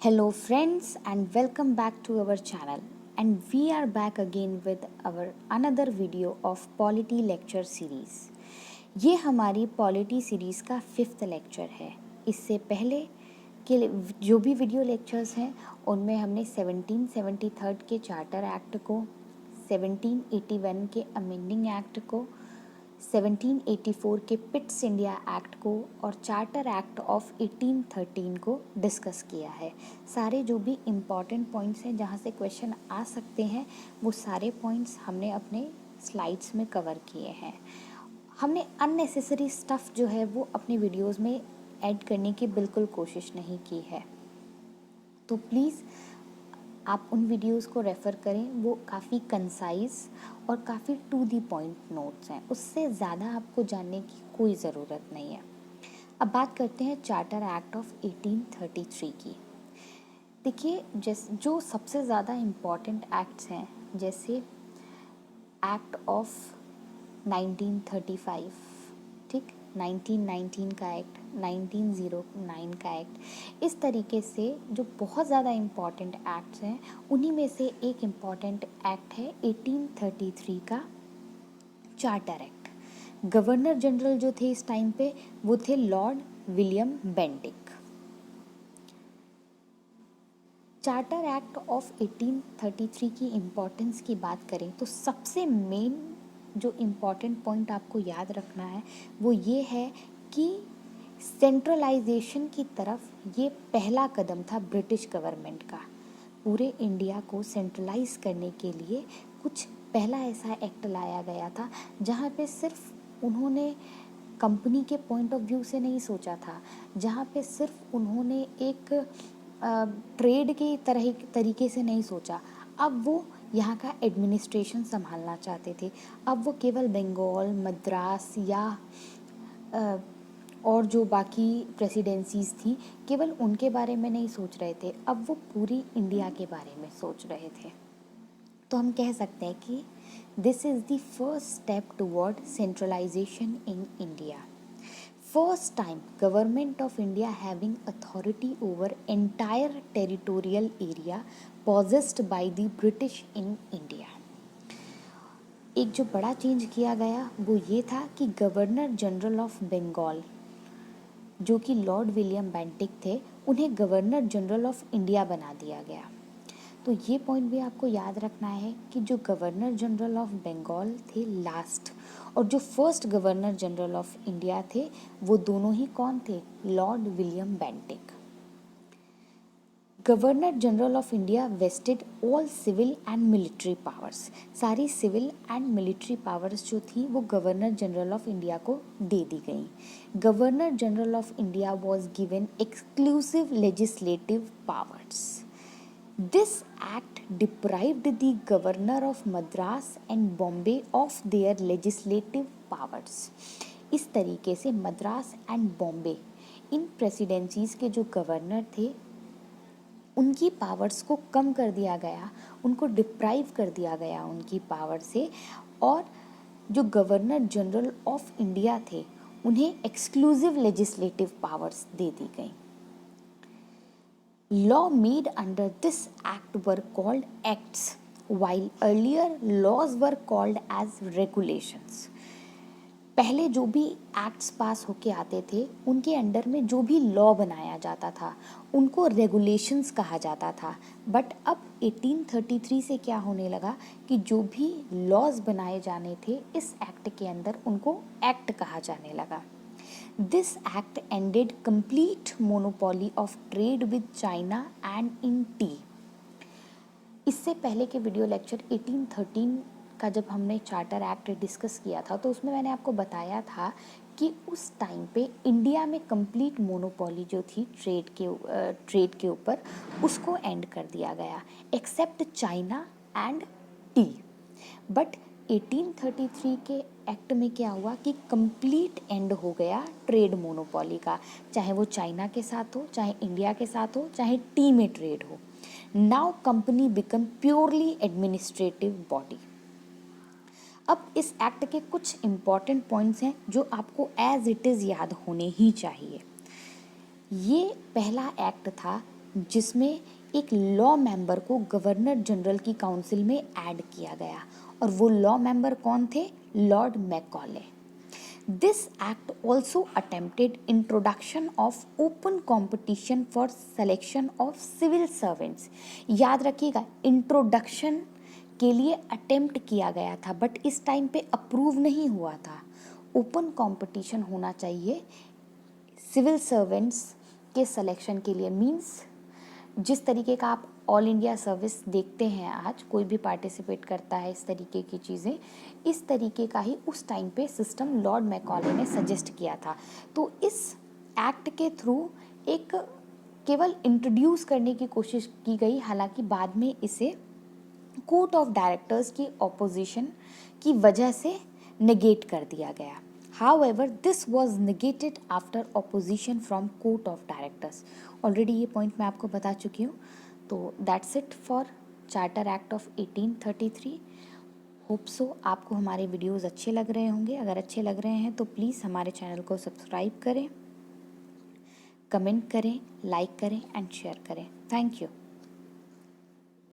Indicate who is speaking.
Speaker 1: Hello, friends, and welcome back to our channel. And we are back again with our another video of Polity Lecture Series. ये हमारी polity series का 5th lecture है। इससे पहले के जो भी वीडियो लेक्चर्स हैं उनमें हमने 1773 के चार्टर एक्ट को, 1781 के अमेंडिंग एक्ट को, 1784 के पिट्स इंडिया एक्ट को और चार्टर एक्ट ऑफ 1813 को डिस्कस किया है। सारे जो भी इम्पॉर्टेंट पॉइंट्स हैं जहाँ से क्वेश्चन आ सकते हैं वो सारे पॉइंट्स हमने अपने स्लाइड्स में कवर किए हैं। हमने अननेसेसरी स्टफ़ जो है वो अपने वीडियोस में ऐड करने की बिल्कुल कोशिश नहीं की है, तो प्लीज़ आप उन वीडियोस को रेफ़र करें। वो काफ़ी कंसाइज और काफ़ी टू दी पॉइंट नोट्स हैं, उससे ज़्यादा आपको जानने की कोई ज़रूरत नहीं है। अब बात करते हैं चार्टर एक्ट ऑफ 1833 की। देखिए, जो सबसे ज़्यादा इम्पॉर्टेंट एक्ट्स हैं, जैसे एक्ट ऑफ 1935, ठीक, 1919 का एक्ट, 1909 का एक्ट, इस तरीके से जो बहुत ज़्यादा इम्पॉर्टेंट एक्ट्स हैं उन्हीं में से एक इम्पॉर्टेंट एक्ट है 1833 का चार्टर एक्ट। गवर्नर जनरल जो थे इस टाइम पे वो थे lord William Bentinck. Charter act of 1833 की इम्पोर्टेंस की बात करें तो सबसे मेन जो इम्पॉर्टेंट पॉइंट आपको याद रखना है वो ये है कि सेंट्रलाइजेशन की तरफ ये पहला कदम था ब्रिटिश गवर्नमेंट का। पूरे इंडिया को सेंट्रलाइज करने के लिए कुछ पहला ऐसा एक्ट लाया गया था जहाँ पे सिर्फ उन्होंने कंपनी के पॉइंट ऑफ व्यू से नहीं सोचा था, जहाँ पे सिर्फ उन्होंने एक ट्रेड के तरीके से नहीं सोचा। अब वो यहाँ का एडमिनिस्ट्रेशन संभालना चाहते थे। अब वो केवल बंगाल, मद्रास या और जो बाकी प्रेसिडेंसीज़ थी केवल उनके बारे में नहीं सोच रहे थे, अब वो पूरी इंडिया के बारे में सोच रहे थे। तो हम कह सकते हैं कि this is the first step toward centralization in India. First time government of India having authority over entire territorial area possessed by the British in India। एक जो बड़ा चेंज किया गया वो ये था कि गवर्नर जनरल ऑफ बंगाल जो कि लॉर्ड विलियम बेंटिक थे उन्हें गवर्नर जनरल ऑफ इंडिया बना दिया गया। तो ये पॉइंट भी आपको याद रखना है कि जो गवर्नर जनरल ऑफ बंगाल थे लास्ट और जो first governor general of India थे वो दोनों ही कौन थे? Lord William Bentinck. Governor general of India vested all civil and military powers. सारी सिविल एंड मिलिट्री पावर्स जो थी वो गवर्नर जनरल ऑफ इंडिया को दे दी गई। Governor general of India was given exclusive legislative powers. This act deprived the governor of Madras and Bombay of their legislative powers। इस तरीके से Madras and Bombay in presidencies के जो गवर्नर थे उनकी पावर्स को कम कर दिया गया, उनको डिप्राइव कर दिया गया उनकी पावर से, और जो गवर्नर जनरल ऑफ इंडिया थे उन्हें एक्सक्लूसिव लेजिस्लेटिव पावर्स दे दी गई। Law made under this act were called acts, while earlier laws were called as regulations। पहले जो भी एक्ट्स पास होके आते थे उनके अंडर में जो भी लॉ बनाया जाता था उनको रेगुलेशंस कहा जाता था। बट अब 1833 से क्या होने लगा कि जो भी लॉज बनाए जाने थे इस एक्ट के अंदर उनको एक्ट कहा जाने लगा। This act ended complete monopoly of trade with China and in tea। इससे पहले के वीडियो लेक्चर 1813 का जब हमने चार्टर एक्ट डिस्कस किया था तो उसमें मैंने आपको बताया था कि उस टाइम पे इंडिया में कंप्लीट मोनोपोली जो थी ट्रेड के ऊपर उसको एंड कर दिया गया accept China and T. But 1833 के एक्ट में क्या हुआ कि कंप्लीट एंड हो गया ट्रेड मोनोपोली का, चाहे वो चाइना के साथ हो, चाहे इंडिया के साथ हो, चाहे टी में ट्रेड हो। Now company become purely administrative body. अब इस एक्ट के कुछ इम्पॉर्टेंट पॉइंट्स हैं जो आपको एज इट इज़ याद होने ही चाहिए। ये पहला एक्ट था जिसमें एक लॉ मेंबर को गवर्नर जनरल की काउंसिल में ऐड किया गया, और वो लॉ मेंबर कौन थे? Lord Macaulay. This act also attempted introduction of open competition for selection of civil servants। याद रखिएगा, इंट्रोडक्शन के लिए अटेम्प्ट किया गया था, बट इस टाइम पे अप्रूव नहीं हुआ था। ओपन कंपटीशन होना चाहिए सिविल सर्वेंट्स के सिलेक्शन के लिए। मींस जिस तरीके का आप ऑल इंडिया सर्विस देखते हैं, आज कोई भी पार्टिसिपेट करता है इस तरीके की चीज़ें, इस तरीके का ही उस टाइम पे सिस्टम लॉर्ड मैकॉले ने सजेस्ट किया था। तो इस एक्ट के थ्रू एक केवल इंट्रोड्यूस करने की कोशिश की गई, हालांकि बाद में इसे कोर्ट ऑफ डायरेक्टर्स की ऑपोजिशन की वजह से नेगेट कर दिया गया। However, this was negated after opposition from court of directors। Already ये पॉइंट मैं आपको बता चुकी हूँ। तो that's it for charter act of 1833। Hope so आपको हमारे वीडियोस अच्छे लग रहे होंगे। अगर अच्छे लग रहे हैं तो प्लीज़ हमारे चैनल को सब्सक्राइब करें, कमेंट करें, लाइक करें एंड शेयर करें। Thank you.